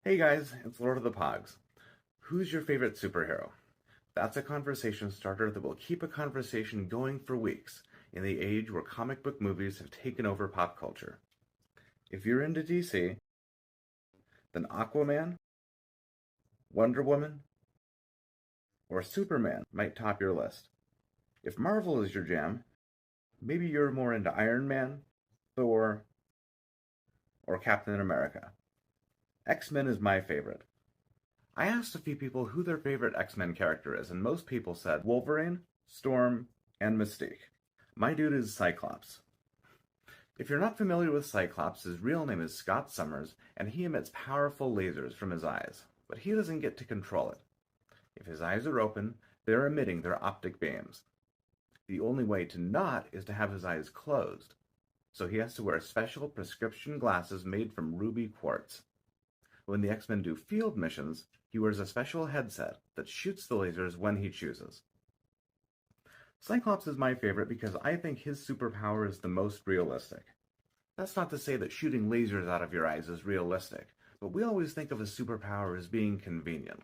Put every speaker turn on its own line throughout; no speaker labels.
Hey guys, it's Lord of the Pogs. Who's your favorite superhero? That's a conversation starter that will keep a conversation going for weeks in the age where comic book movies have taken over pop culture. If you're into DC, then Aquaman, Wonder Woman, or Superman might top your list. If Marvel is your jam, maybe you're more into Iron Man, Thor, or Captain America. X-Men is my favorite. I asked a few people who their favorite X-Men character is, and most people said Wolverine, Storm, and Mystique. My dude is Cyclops. If you're not familiar with Cyclops, his real name is Scott Summers, and he emits powerful lasers from his eyes, but he doesn't get to control it. If his eyes are open, they're emitting their optic beams. The only way to not is to have his eyes closed, so he has to wear special prescription glasses made from ruby quartz. When the X-Men do field missions, he wears a special headset that shoots the lasers when he chooses. Cyclops is my favorite because I think his superpower is the most realistic. That's not to say that shooting lasers out of your eyes is realistic, but we always think of a superpower as being convenient.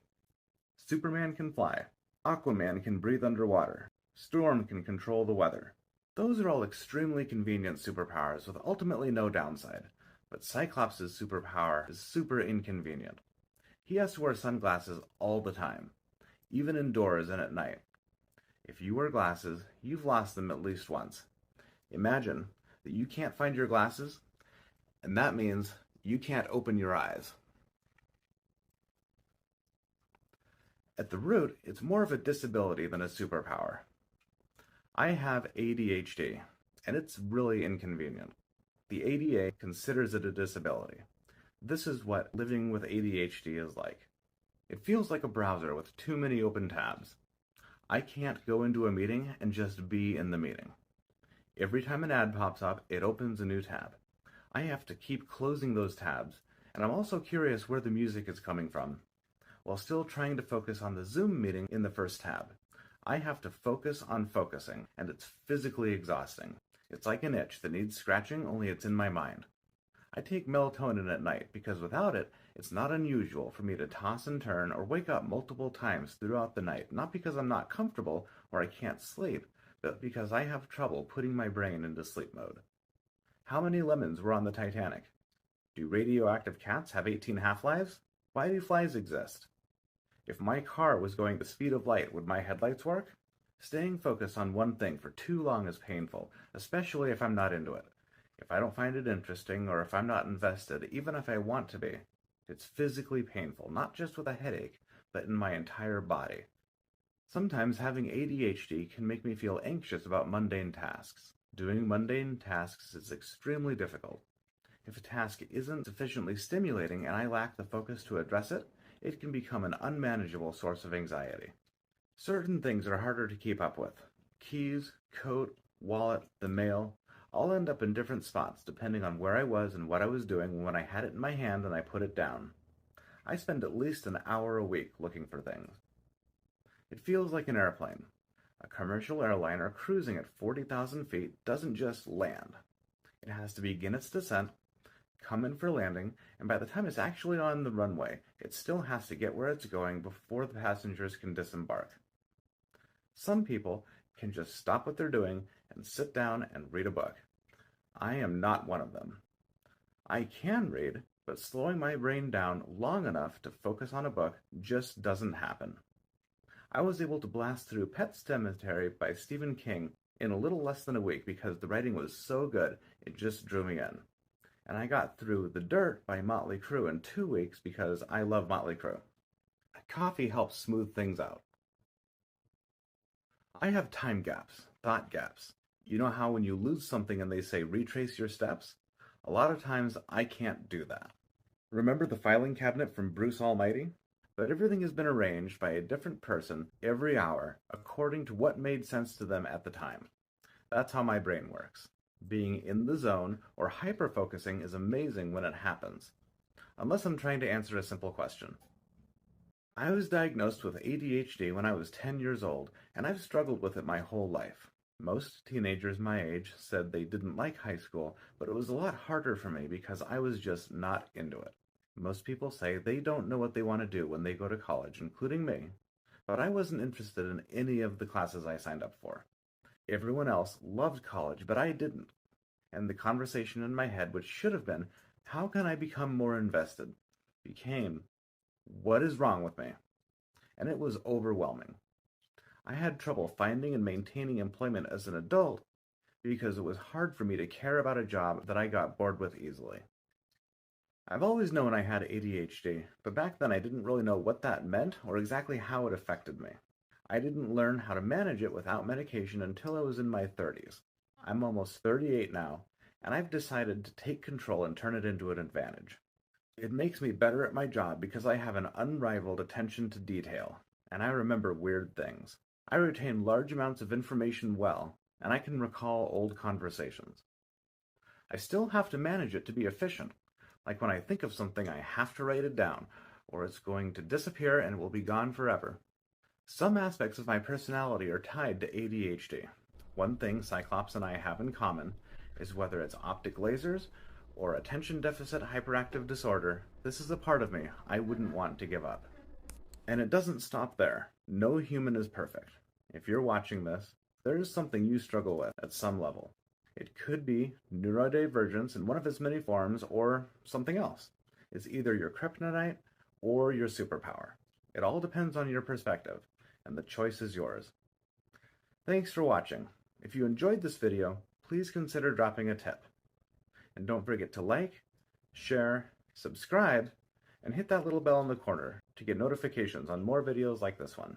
Superman can fly, Aquaman can breathe underwater, Storm can control the weather. Those are all extremely convenient superpowers with ultimately no downside. But Cyclops' superpower is super inconvenient. He has to wear sunglasses all the time, even indoors and at night. If you wear glasses, you've lost them at least once. Imagine that you can't find your glasses, and that means you can't open your eyes. At the root, it's more of a disability than a superpower. I have ADHD, and it's really inconvenient. The ADA considers it a disability. This is what living with ADHD is like. It feels like a browser with too many open tabs. I can't go into a meeting and just be in the meeting. Every time an ad pops up, it opens a new tab. I have to keep closing those tabs, and I'm also curious where the music is coming from. While still trying to focus on the Zoom meeting in the first tab, I have to focus on focusing, and it's physically exhausting. It's like an itch that needs scratching, only it's in my mind. I take melatonin at night because without it, it's not unusual for me to toss and turn or wake up multiple times throughout the night, not because I'm not comfortable or I can't sleep, but because I have trouble putting my brain into sleep mode. How many lemons were on the Titanic? Do radioactive cats have 18 half-lives? Why do flies exist? If my car was going the speed of light, would my headlights work? Staying focused on one thing for too long is painful, especially if I'm not into it. If I don't find it interesting or if I'm not invested, even if I want to be, it's physically painful, not just with a headache, but in my entire body. Sometimes having ADHD can make me feel anxious about mundane tasks. Doing mundane tasks is extremely difficult. If a task isn't sufficiently stimulating and I lack the focus to address it, it can become an unmanageable source of anxiety. Certain things are harder to keep up with. Keys, coat, wallet, the mail, all end up in different spots depending on where I was and what I was doing when I had it in my hand and I put it down. I spend at least an hour a week looking for things. It feels like an airplane. A commercial airliner cruising at 40,000 feet doesn't just land. It has to begin its descent, come in for landing, and by the time it's actually on the runway, it still has to get where it's going before the passengers can disembark. Some people can just stop what they're doing and sit down and read a book. I am not one of them. I can read, but slowing my brain down long enough to focus on a book just doesn't happen. I was able to blast through Pet Sematary by Stephen King in a little less than a week because the writing was so good it just drew me in. And I got through The Dirt by Motley Crue in 2 weeks because I love Motley Crue. Coffee helps smooth things out. I have time gaps, thought gaps. You know how when you lose something and they say retrace your steps? A lot of times I can't do that. Remember the filing cabinet from Bruce Almighty? But everything has been arranged by a different person every hour according to what made sense to them at the time. That's how my brain works. Being in the zone or hyper-focusing is amazing when it happens, unless I'm trying to answer a simple question. I was diagnosed with ADHD when I was 10 years old, and I've struggled with it my whole life. Most teenagers my age said they didn't like high school, but it was a lot harder for me because I was just not into it. Most people say they don't know what they want to do when they go to college, including me, but I wasn't interested in any of the classes I signed up for. Everyone else loved college, but I didn't. And the conversation in my head, which should have been, how can I become more invested, became, what is wrong with me? And it was overwhelming. I had trouble finding and maintaining employment as an adult because it was hard for me to care about a job that I got bored with easily. I've always known I had ADHD, but back then I didn't really know what that meant or exactly how it affected me. I didn't learn how to manage it without medication until I was in my 30s. I'm almost 38 now, and I've decided to take control and turn it into an advantage. It makes me better at my job because I have an unrivaled attention to detail, and I remember weird things. I retain large amounts of information well, and I can recall old conversations. I still have to manage it to be efficient. Like when I think of something, I have to write it down, or it's going to disappear and will be gone forever. Some aspects of my personality are tied to ADHD. One thing Cyclops and I have in common is whether it's optic lasers or attention deficit hyperactive disorder, this is a part of me I wouldn't want to give up. And it doesn't stop there. No human is perfect. If you're watching this, there is something you struggle with at some level. It could be neurodivergence in one of its many forms or something else. It's either your kryptonite or your superpower. It all depends on your perspective, and the choice is yours. Thanks for watching. If you enjoyed this video, please consider dropping a tip. And don't forget to like, share, subscribe, and hit that little bell in the corner to get notifications on more videos like this one.